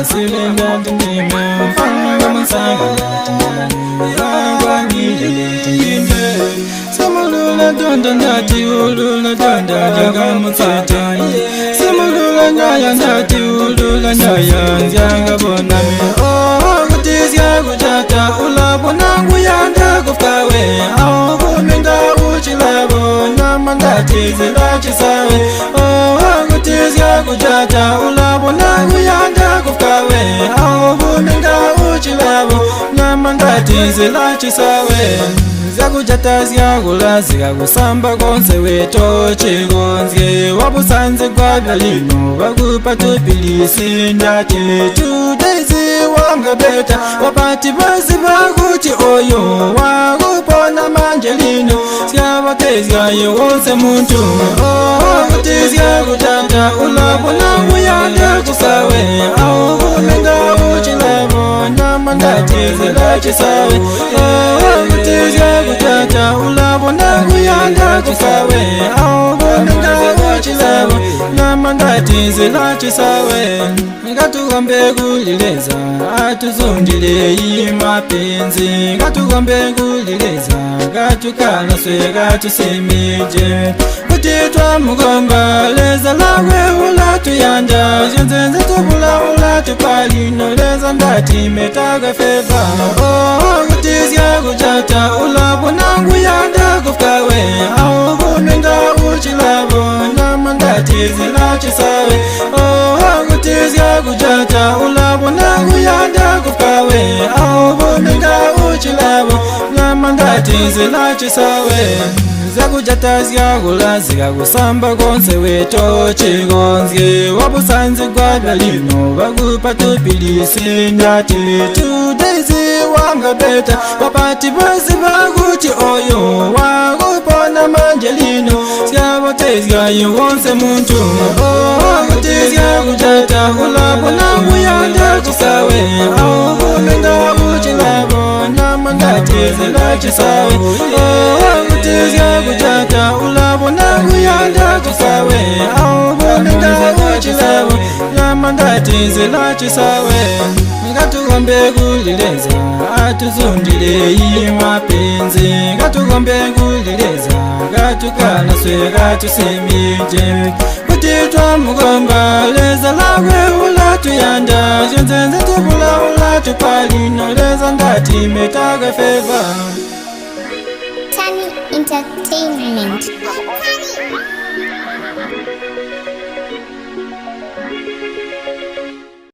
Silinda tinime fanga masaga yagwa ngile samulula donda ndati ulula donda jaga musata samulula nyaya ndati ulula nyaya nzanga boname kutizya kujata ulabona nguyanda kufawe au kuminga uchilabo nama ndati zilachi sawe kutizya kujata ulabona nguyanda kufawe au kuminga uchilabo nama ndati zilachi sawe zakujata zyagula zikakusamba konse weto chigonzye wabusanze kwa byalino bagupa tupilisi ndati tudezi wanga beta wapati bazi baguti oyo wagupona manjelino syabatezya yewonse muntu kutizya kutata ulabona nguyanda kusawe au kumenga uchilabo nama ndati zilachi sawe kutizya kutata ulabona nguyanda kusawe au kumenga uchilabo nama ndati zilachi sawe ngatugambe kulileza atuzundile imapenzi ngatugambe kulileza gatukala swe gatusemije kutitwa mugomba leza lawe ulatuyanja zenzenze tubula ulatupalino leza ndati metaga feva kutizya kujata ulabona nguyanda kufawe au kumenga uchilabo nama ndati zilachi sawe kutizya kujata ulabona nguyanda kufawe au kumenga uchilabo nama ndati zilachi sawe zakujata zyagula zikakusamba konse weto chigonzye wabusanze kwa byalino bagupa tupilisi ndati tudezi wanga beta wapati bazi baguti oyo wagupona manjelino syabotezya yewonse muntu kutizya kujata ulabona nguyanda kusawe au kumenga uchilabo nama ndati zilachi sawe kutizya kujata ulabona nguyanda kusawe au kumenga uchilabo nama ndati zilachi sawe ngatugambe kulileza atuzundile imapenzi ngatugambe kulileza gatukala swe gatusemije kutitwa mugomba leza lawe ulatuyanda zenzenze tubula ulatupalino leza ndati metaga feva Tani Entertainment.